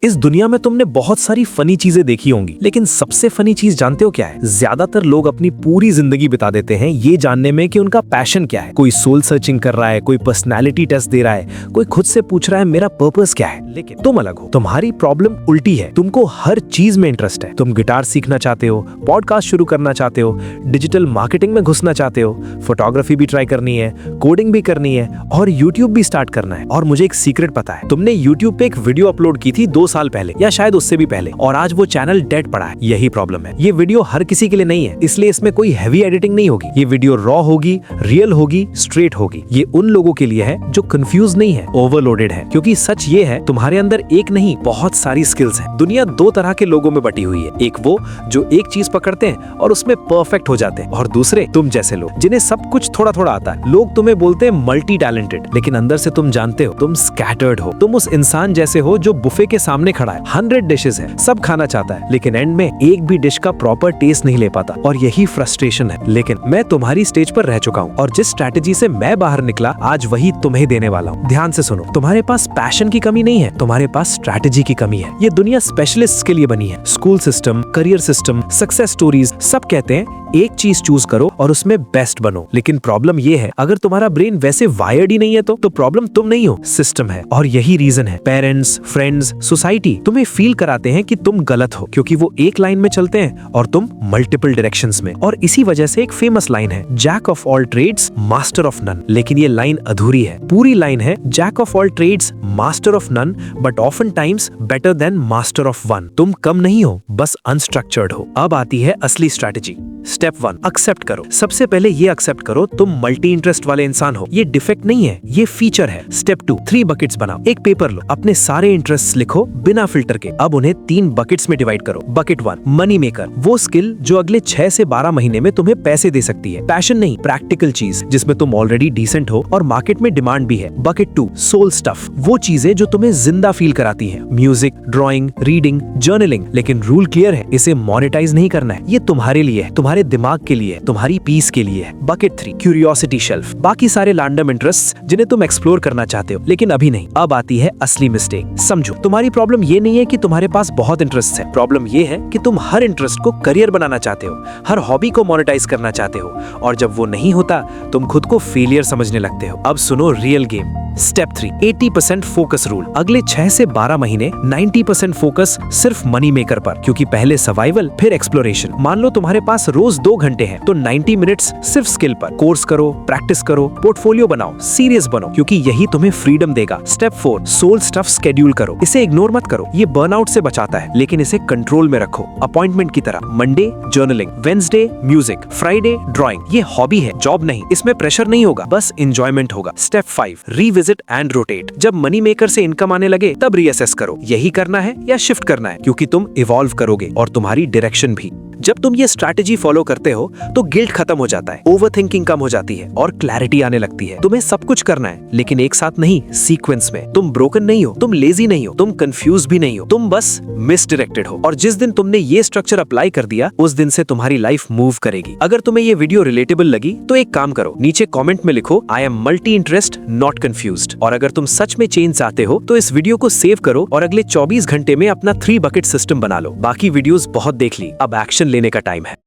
इस दुनिया में तुमने बहुत सारी फनी चीजें देखी होंगी, लेकिन सबसे फनी चीज जानते हो क्या है? ज्यादातर लोग अपनी पूरी जिंदगी बिता देते हैं ये जानने में कि उनका पैशन क्या है। कोई सोल सर्चिंग कर रहा है, कोई पर्सनैलिटी टेस्ट दे रहा है, कोई खुद से पूछ रहा है मेरा पर्पस क्या है। लेकिन तुम अलग हो, तुम्हारी प्रॉब्लम उल्टी है। तुमको हर चीज में इंटरेस्ट है। तुम गिटार सीखना चाहते हो, पॉडकास्ट शुरू करना चाहते हो, डिजिटल मार्केटिंग में घुसना चाहते हो, फोटोग्राफी भी ट्राई करनी है, कोडिंग भी करनी है और यूट्यूब भी स्टार्ट करना है। और मुझे एक सीक्रेट पता है, तुमने यूट्यूब पे एक वीडियो अपलोड की थी 2 साल पहले या शायद उससे भी पहले, और आज वो चैनल डेड पड़ा है। यही प्रॉब्लम है। ये वीडियो हर किसी के लिए नहीं है, इसलिए इसमें कोई हैवी एडिटिंग नहीं होगी। ये वीडियो रॉ होगी, रियल होगी, स्ट्रेट होगी। ये उन लोगों के लिए है जो कंफ्यूज नहीं है, ओवरलोडेड है। क्योंकि सच ये है, तुम्हारे अंदर एक नहीं बहुत सारी स्किल्स हैं। दुनिया 2 तरह के लोगों में बटी हुई है। एक वो जो एक चीज पकड़ते हैं और उसमें परफेक्ट हो जाते हैं, और दूसरे तुम जैसे लोग जिन्हें सब कुछ थोड़ा थोड़ा आता है। लोग तुम्हें बोलते हैं मल्टी टैलेंटेड, लेकिन अंदर से तुम जानते हो तुम स्कैटर्ड हो। तुम उस इंसान जैसे हो जो बुफे के सामने खड़ा है, 100 डिशेस है, सब खाना चाहता है, लेकिन एंड में एक भी डिश का प्रॉपर टेस्ट नहीं ले पाता, और यही फ्रस्ट्रेशन है। लेकिन मैं तुम्हारी स्टेज पर रह चुका हूँ, और जिस स्ट्रैटेजी से मैं बाहर निकला आज वही तुम्हें देने वाला हूँ। ध्यान से सुनो, तुम्हारे पास पैशन की कमी नहीं है, तुम्हारे पास स्ट्रैटेजी की कमी है। ये दुनिया स्पेशलिस्ट के लिए बनी है। School system, career system, success stories सब कहते हैं एक चीज चूज करो और उसमें बेस्ट बनो। लेकिन प्रॉब्लम ये है, अगर तुम्हारा ब्रेन वैसे वायर्ड ही नहीं है तो प्रॉब्लम तुम नहीं हो, सिस्टम है। और यही रीजन है पेरेंट्स, फ्रेंड्स, सोसाइटी तुम्हें फील कराते हैं कि तुम गलत हो, क्योंकि वो एक लाइन में चलते हैं और तुम मल्टीपल डायरेक्शंस में। और इसी वजह से एक फेमस लाइन है, jack of all trades master of none. लेकिन ये लाइन अधूरी है। पूरी लाइन है, jack of all trades master of none, but often times better than master of one. तुम कम नहीं हो, बस अनस्ट्रक्चर्ड हो। अब आती है असली स्ट्रैटेजी। स्टेप 1, एक्सेप्ट करो। सबसे पहले ये एक्सेप्ट करो तुम मल्टी इंटरेस्ट वाले इंसान हो। ये डिफेक्ट नहीं है, ये फीचर है। स्टेप 2, 3 बकेट्स बनाओ। एक पेपर लो, अपने सारे इंटरेस्ट लिखो बिना फिल्टर के। अब उन्हें 3 बकेट्स में डिवाइड करो। बकेट 1, मनी मेकर, वो स्किल जो अगले 6 से 12 महीने में तुम्हें पैसे दे सकती है। पैशन नहीं, प्रैक्टिकल चीज जिसमें तुम ऑलरेडी डिसेंट हो और मार्केट में डिमांड भी है। बकेट 2, सोल स्टफ, वो चीजें जो तुम्हें जिंदा फील कराती हैं। Music, drawing, reading, journaling. लेकिन रूल क्लियर है, इसे मोनेटाइज नहीं करना है। ये तुम्हारे लिए है, तुम्हारे दिमाग के लिए, तुम्हारी पीस के लिए है। बकेट 3, क्यूरियोसिटी शेल्फ, बाकी सारे रैंडम इंटरेस्ट जिन्हें तुम एक्सप्लोर करना चाहते हो लेकिन अभी नहीं। अब आती है असली मिस्टेक। समझो, तुम्हारी प्रॉब्लम ये नहीं है कि तुम्हारे पास बहुत इंटरेस्ट है। प्रॉब्लम ये है कि तुम हर इंटरेस्ट को करियर बनाना चाहते हो, हर हॉबी को मोनेटाइज करना चाहते हो, और जब वो नहीं होता तुम खुद को फेलियर समझने लगते हो। अब सुनो real game. Step 3, 80% focus rule. अगले 6 से 12 महीने 90% फोकस सिर्फ मनी मेकर पर, क्योंकि पहले सर्वाइवल फिर एक्सप्लोरेशन। मान लो तुम्हारे पास रोज 2 घंटे हैं, तो 90 मिनट्स सिर्फ स्किल पर। कोर्स करो, प्रैक्टिस करो, पोर्टफोलियो बनाओ, सीरियस बनो, क्योंकि यही तुम्हें फ्रीडम देगा। स्टेप 4, सोल स्टफ शेड्यूल करो। इसे इग्नोर मत करो, ये बर्नआउट से बचाता है, लेकिन इसे कंट्रोल में रखो, अपॉइंटमेंट की तरह। Monday journaling, Wednesday music, Friday drawing. ये हॉबी है, जॉब नहीं। इसमें प्रेशर नहीं होगा, बस एंजॉयमेंट होगा। Step 5, revisit and rotate. जब मनी मेकर से इनकम आने लगे तब रीअसेस करो, यही करना है या शिफ्ट करना है, क्योंकि तुम इवॉल्व करोगे और तुम्हारी डायरेक्शन भी। जब तुम ये स्ट्रैटेजी फॉलो करते हो तो गिल्ट खत्म हो जाता है, ओवरथिंकिंग कम हो जाती है और क्लैरिटी आने लगती है। तुम्हें सब कुछ करना है, लेकिन एक साथ नहीं, सीक्वेंस में। तुम ब्रोकन नहीं हो, तुम लेजी नहीं हो, तुम कंफ्यूज भी नहीं हो, तुम बस मिसडायरेक्टेड हो। और जिस दिन तुमने ये स्ट्रक्चर अप्लाई कर दिया, उस दिन से तुम्हारी लाइफ मूव करेगी। अगर तुम्हें ये वीडियो रिलेटेबल लगी तो एक काम करो, नीचे कमेंट में लिखो I am multi interest not confused. और अगर तुम सच में चेंज चाहते हो तो इस वीडियो को सेव करो और अगले 24 घंटे में अपना 3 बकेट सिस्टम बना लो। बाकी वीडियोस बहुत देख ली, अब एक्शन लेने का टाइम है।